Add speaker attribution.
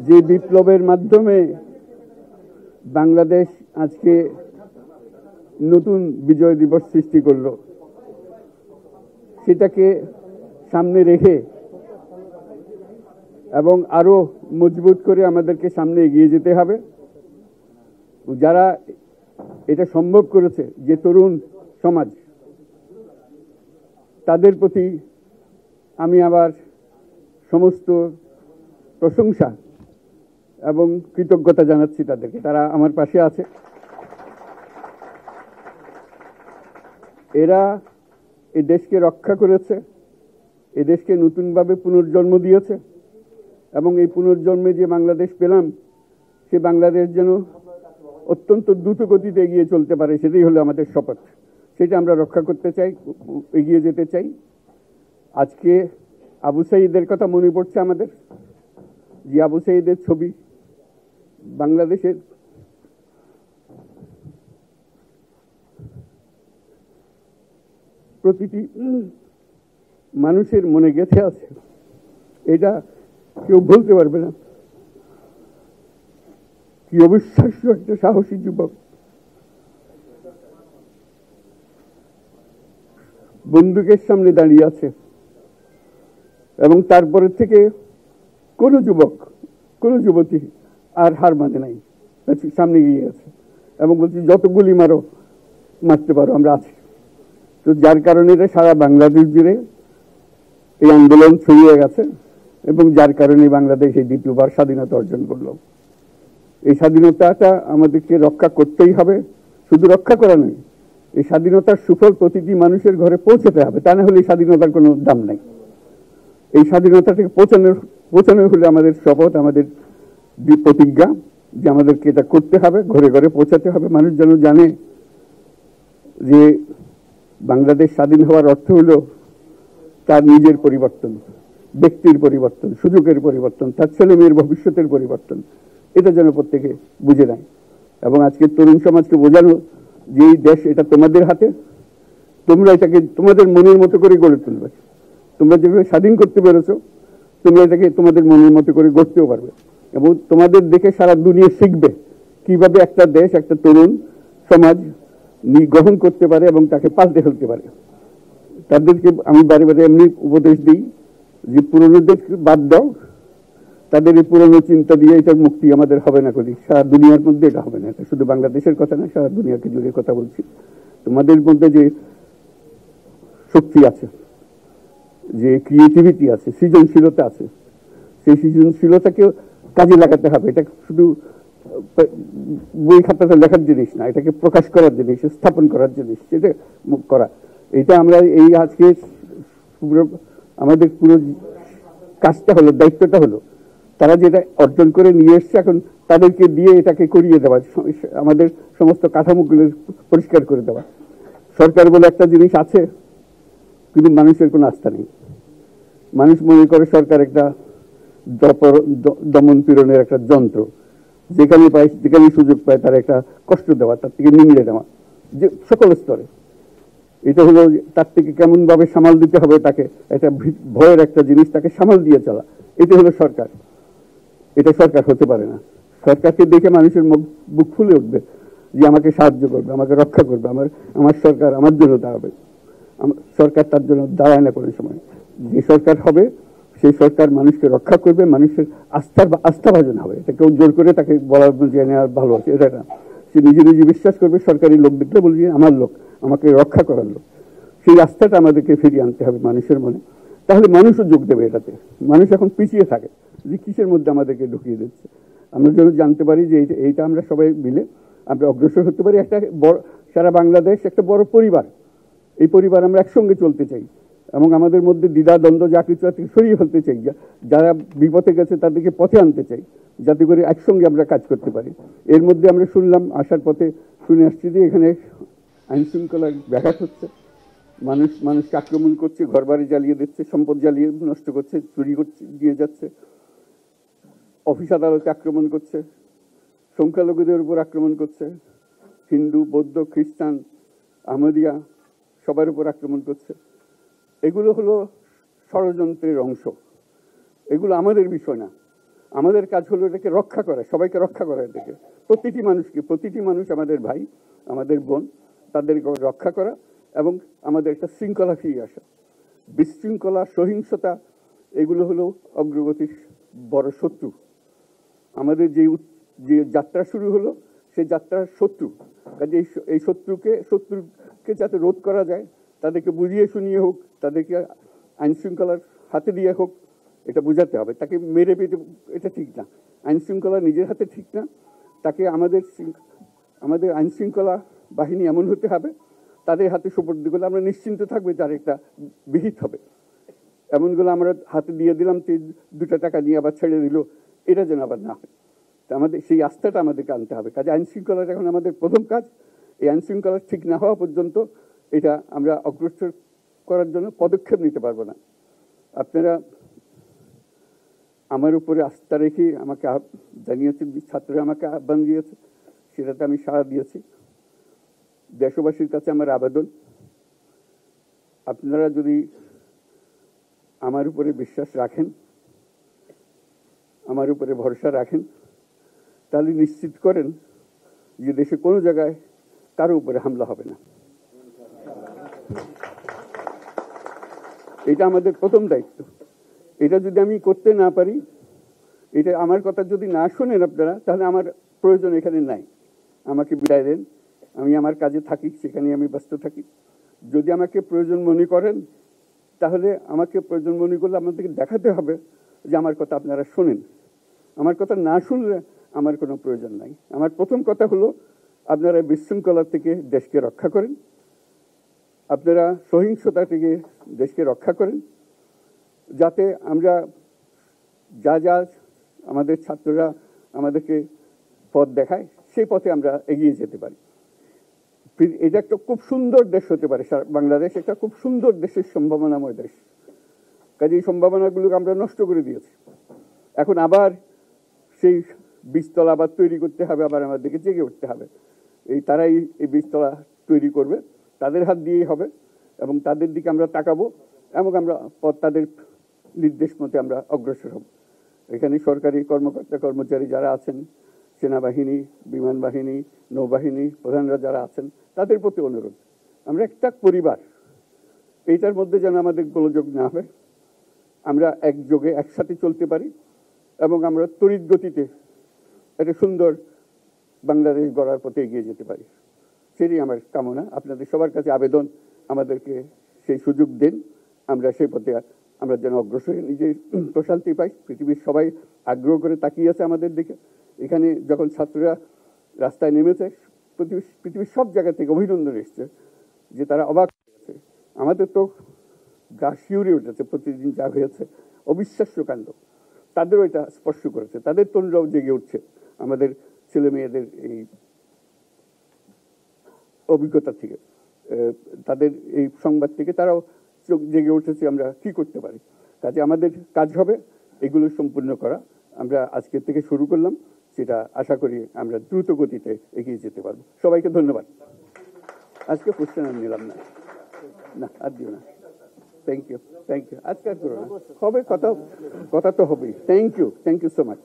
Speaker 1: যে বিপ্লবের মাধ্যমে বাংলাদেশ আজকে নতুন বিজয় দিবস সৃষ্টি করলো, সেটাকে সামনে রেখে এবং আরো মজবুত করে আমাদেরকে সামনে এগিয়ে যেতে হবে। যারা এটা সম্ভব করেছে, যে তরুণ সমাজ, তাদের প্রতি আমি আবার সমস্ত প্রশংসা এবং কৃতজ্ঞতা জানাচ্ছি তাদেরকে। তারা আমার পাশে আছে। এরা এই দেশকে রক্ষা করেছে, এই দেশকে নতুনভাবে পুনর্জন্ম দিয়েছে এবং এই পুনর্জন্মে যে বাংলাদেশ পেলাম, সে বাংলাদেশ যেন অত্যন্ত দ্রুত গতিতে এগিয়ে চলতে পারে, সেটাই হলো আমাদের শপথ। সেটা আমরা রক্ষা করতে চাই, এগিয়ে যেতে চাই। আজকে আবু সাঈদের কথা মনে পড়ছে আমাদের, যে আবু সাঈদের ছবি বাংলাদেশের প্রতিটি মানুষের মনে গেঁথে আছে, এটা কেউ বলতে পারবে না। কি অবিশ্বাস্য একটা সাহসী যুবক, বন্দুকের সামনে দাঁড়িয়ে আছে এবং তারপরে থেকে কোন যুবক, কোন যুবতী আর হার মানে নাই, সামনে গিয়ে আছে এবং বলছি যত গুলি মারো, মারতে পারো, আমরা আছি। তো যার কারণে সারা বাংলাদেশ জুড়ে এই আন্দোলন ছড়িয়ে গেছে এবং যার কারণে বাংলাদেশ এই দ্বিতীয়বার স্বাধীনতা অর্জন করলো। এই স্বাধীনতাটা আমাদেরকে রক্ষা করতেই হবে। শুধু রক্ষা করা নয়, এই স্বাধীনতার সুফল প্রতিটি মানুষের ঘরে পৌঁছাতে হবে, তা না হলে এই স্বাধীনতার কোনো দাম নাই। এই স্বাধীনতাটাকে পৌঁছানো হলে আমাদের শপথ, আমাদের প্রতিজ্ঞা যে আমাদেরকে এটা করতে হবে, ঘরে ঘরে পৌঁছাতে হবে। মানুষ যেন জানে যে বাংলাদেশ স্বাধীন হওয়ার অর্থ হলো তার নিজের পরিবর্তন, ব্যক্তির পরিবর্তন, সুযোগের পরিবর্তন, তার ছেলে মেয়ের ভবিষ্যতের পরিবর্তন। এটা যেন প্রত্যেকে বুঝে নেয় এবং আজকে তরুণ সমাজকে বোঝানো যে এই দেশ এটা তোমাদের হাতে, তোমরা এটাকে তোমাদের মনের মতো করে গড়ে তুলবে। তোমরা যেভাবে স্বাধীন করতে পেরেছো, তোমরা এটাকে তোমাদের মনের মতো করে গড়তেও পারবে এবং তোমাদের দেখে সারা দুনিয়া শিখবে কিভাবে একটা দেশ, একটা তরুণ সমাজ গ্রহণ করতে পারে এবং তাকে পাল্টে ফেলতে পারে। তাদেরকে আমি বারে বারে এমনি উপদেশ দিই যে পুরনোদের বাদ দাও, তাদের এই পুরনো চিন্তা দিয়ে এটা মুক্তি আমাদের হবে না, করি সারা দুনিয়ার মধ্যে এটা হবে না। এটা শুধু বাংলাদেশের কথা না, সারা দুনিয়াকে জুড়ে কথা বলছি। তোমাদের মধ্যে যে শক্তি আছে, যে ক্রিয়েটিভিটি আছে, সৃজনশীলতা আছে, সেই সৃজনশীলতাকেও কাজে লাগাতে হবে। এটা শুধু বই খাতাতে লেখার জিনিস না, এটাকে প্রকাশ করার জিনিস, স্থাপন করার জিনিস, সেটা করা। এটা আমরা এই আজকে আমাদের পুরো কাজটা হলো, দায়িত্বটা হলো তারা যেটা অর্জন করে নিয়ে এসছে, এখন তাদেরকে দিয়ে এটাকে করিয়ে দেওয়া, আমাদের সমস্ত কাঠামোগুলো পরিষ্কার করে দেওয়া। সরকার বলে একটা জিনিস আছে, কিন্তু মানুষের কোনো আস্থা নেই। মানুষ মনে করে সরকার একটা দমন পীড়নের একটা যন্ত্র, যেখানে পায়, যেখানে সুযোগ পায় তার একটা কষ্ট দেওয়া, তার থেকে নিংড়ে দেওয়া, যে সকল স্তরে। এটা হলো তার থেকে কেমন ভাবে সামাল দিতে হবে, তাকে একটা ভয়ের একটা জিনিস, তাকে সামাল দিয়ে চলা, এটা হলো সরকার। এটা সরকার হতে পারে না। সরকারকে দেখে মানুষের বুক ফুলে উঠবে যে আমাকে সাহায্য করবে, আমাকে রক্ষা করবে, আমার সরকার আমার জন্য দাঁড়াবে। সরকার তার জন্য দাঁড়ায় না কোনো সময়। যে সরকার হবে সেই সরকার মানুষকে রক্ষা করবে, মানুষের আস্থাভাজন হবে। এটা কেউ জোর করে তাকে বলার জেনে আর ভালো আছে এটা না। সে নিজে নিজে বিশ্বাস করবে, সরকারি লোক দেখলে বলবে আমার লোক, আমাকে রক্ষা করার লোক। সেই আস্থাটা আমাদেরকে ফিরিয়ে আনতে হবে মানুষের মনে, তাহলে মানুষও যোগ দেবে এটাতে। মানুষ এখন পিছিয়ে থাকে যে কিসের মধ্যে আমাদেরকে ঢুকিয়ে দিচ্ছে। আমরা যেন জানতে পারি যে এইটা আমরা সবাই মিলে আমরা অগ্রসর হতে পারি। একটা বড়, সারা বাংলাদেশ একটা বড় পরিবার, এই পরিবার আমরা একসঙ্গে চলতে চাই এবং আমাদের মধ্যে দ্বিধা দ্বন্দ্ব যা কিছু আছে সরিয়ে ফেলতে চাই। যারা বিপথে গেছে তাদেরকে পথে আনতে চাই, যাতে করে একসঙ্গে আমরা কাজ করতে পারি। এর মধ্যে আমরা শুনলাম, আসার পথে শুনে আসছি যে এখানে আইন শৃঙ্খলার ব্যাঘাত হচ্ছে, মানুষকে আক্রমণ করছে, ঘরবাড়ি জ্বালিয়ে দিচ্ছে, সম্পদ জ্বালিয়ে নষ্ট করছে, চুরি করছে, দিয়ে যাচ্ছে, অফিস আদালতে আক্রমণ করছে, সংখ্যালঘুদের উপর আক্রমণ করছে, হিন্দু, বৌদ্ধ, খ্রিস্টান, আহমদিয়া সবার উপর আক্রমণ করছে। এগুলো হলো ষড়যন্ত্রের অংশ, এগুলো আমাদের বিষয় না। আমাদের কাজ হলো এটাকে রক্ষা করা, সবাইকে রক্ষা করা, এটাকে প্রতিটি মানুষ আমাদের ভাই, আমাদের বোন, তাদেরকে রক্ষা করা এবং আমাদের একটা শৃঙ্খলা ফিরিয়ে আসা। বিশৃঙ্খলা, সহিংসতা এগুলো হলো অগ্রগতির বড় শত্রু। আমাদের যে যাত্রা শুরু হলো সেই যাত্রার শত্রু, কাজে এই শত্রুকে যাতে রোধ করা যায়, তাদেরকে বুঝিয়ে শুনিয়ে হোক, তাদেরকে আইন শৃঙ্খলার হাতে দিয়ে হোক, এটা বোঝাতে হবে। তাকে মেরে পেটে এটা ঠিক না, আইন শৃঙ্খলা নিজের হাতে ঠিক না। তাকে আমাদের আইন শৃঙ্খলা বাহিনী এমন হতে হবে, তাদের হাতে সুপর্দ করলে আমরা নিশ্চিন্ত থাকবে তার একটা বিহিত হবে। এমনগুলো আমরা হাতে দিয়ে দিলাম, 2 টাকা নিয়ে আবার ছেড়ে দিল, এটা যেন আবার না হয়। তা আমাদের সেই আস্থাটা আমাদেরকে আনতে হবে। কাজে আইন শৃঙ্খলাটা এখন আমাদের প্রথম কাজ। এই আইন শৃঙ্খলা ঠিক না হওয়া পর্যন্ত এটা আমরা অগ্রসর করার জন্য পদক্ষেপ নিতে পারবো না। আপনারা আমার উপরে আস্থা রেখে আমাকে জানিয়েছেন, ছাত্ররা আমাকে আহ্বান দিয়েছে, সেটাতে আমি সাড়া দিয়েছি। দেশবাসীর কাছে আমার আবেদন, আপনারা যদি আমার উপরে বিশ্বাস রাখেন, আমার উপরে ভরসা রাখেন, তাহলে নিশ্চিত করেন যে দেশে কোনো জায়গায় কারো উপরে হামলা হবে না। এটা আমাদের প্রথম দায়িত্ব। এটা যদি আমি করতে না পারি, এটা আমার কথা যদি না শোনেন আপনারা, তাহলে আমার প্রয়োজন এখানে নাই। আমাকে বিদায় দেন, আমি আমার কাজে থাকি, সেখানে আমি ব্যস্ত থাকি। যদি আমাকে প্রয়োজন মনে করেন, তাহলে আমাকে প্রয়োজন মনে করলে আমাদেরকে দেখাতে হবে যে আমার কথা আপনারা শোনেন। আমার কথা না শুনলে আমার কোনো প্রয়োজন নাই। আমার প্রথম কথা হলো, আপনারা বিশৃঙ্খলা থেকে দেশকে রক্ষা করেন, আপনারা সহিংসতা থেকে দেশকে রক্ষা করেন, যাতে আমরা যা আমাদের ছাত্ররা আমাদেরকে পথ দেখায়, সেই পথে আমরা এগিয়ে যেতে পারি। এটা একটা খুব সুন্দর দেশ হতে পারে, বাংলাদেশ একটা খুব সুন্দর দেশের সম্ভাবনাময় দেশ। কাজে এই সম্ভাবনাগুলোকে আমরা নষ্ট করে দিয়েছি। এখন আবার সেই বীজতলা আবার তৈরি করতে হবে, আবার আমাদেরকে জেগে উঠতে হবে। তারাই এই বীজতলা তৈরি করবে, তাদের হাত দিয়েই হবে, এবং তাদের দিকে আমরা তাকাবো এবং আমরা তাদের নির্দেশ মতে আমরা অগ্রসর হব। এখানে সরকারি কর্মকর্তা কর্মচারী যারা আছেন, সেনাবাহিনী, বিমান বাহিনী, নৌবাহিনী প্রধানরা যারা আছেন, তাদের প্রতি অনুরোধ, আমরা একটা পরিবার, এইটার মধ্যে যেন আমাদের গোলযোগ না হয়, আমরা একযোগে একসাথে চলতে পারি এবং আমরা তড়িৎ গতিতে একটা সুন্দর বাংলাদেশ গড়ার পথে এগিয়ে যেতে পারি। সেটাই আমার কামনা। আপনাদের সবার কাছে আবেদন, আমাদেরকে সেই সুযোগ দেন, আমরা সেই পথে আমরা যেন অগ্রসর নিজে প্রশান্তি পাই। পৃথিবীর সবাই আগ্রহ করে তাকিয়ে আছে আমাদের দিকে। এখানে যখন ছাত্ররা রাস্তায় নেমেছে, পৃথিবীর সব জায়গা থেকে অভিনন্দন এসছে, যে তারা অবাক হয়েছে। আমাদের তো গা শিউরে উঠেছে, প্রতিদিন যা হয়েছে অবিশ্বাস্য কাণ্ড। তাদেরও এটা স্পর্শ করেছে, তাদের তরুণরাও জেগে উঠছে আমাদের ছেলে মেয়েদের এই অভিজ্ঞতা থেকে, তাদের এই সংবাদ থেকে তারাও চোখ জেগে উঠেছে আমরা কি করতে পারি। কাজে আমাদের কাজ হবে এগুলো সম্পূর্ণ করা। আমরা আজকের থেকে শুরু করলাম, সেটা আশা করি আমরা দ্রুত গতিতে এগিয়ে যেতে পারবো। সবাইকে ধন্যবাদ। আজকে কোশ্চেন আমি নিলাম না, আর দিও না। Thank you. আজকে আর করো না, হবে কথা তো হবেই। Thank you so much.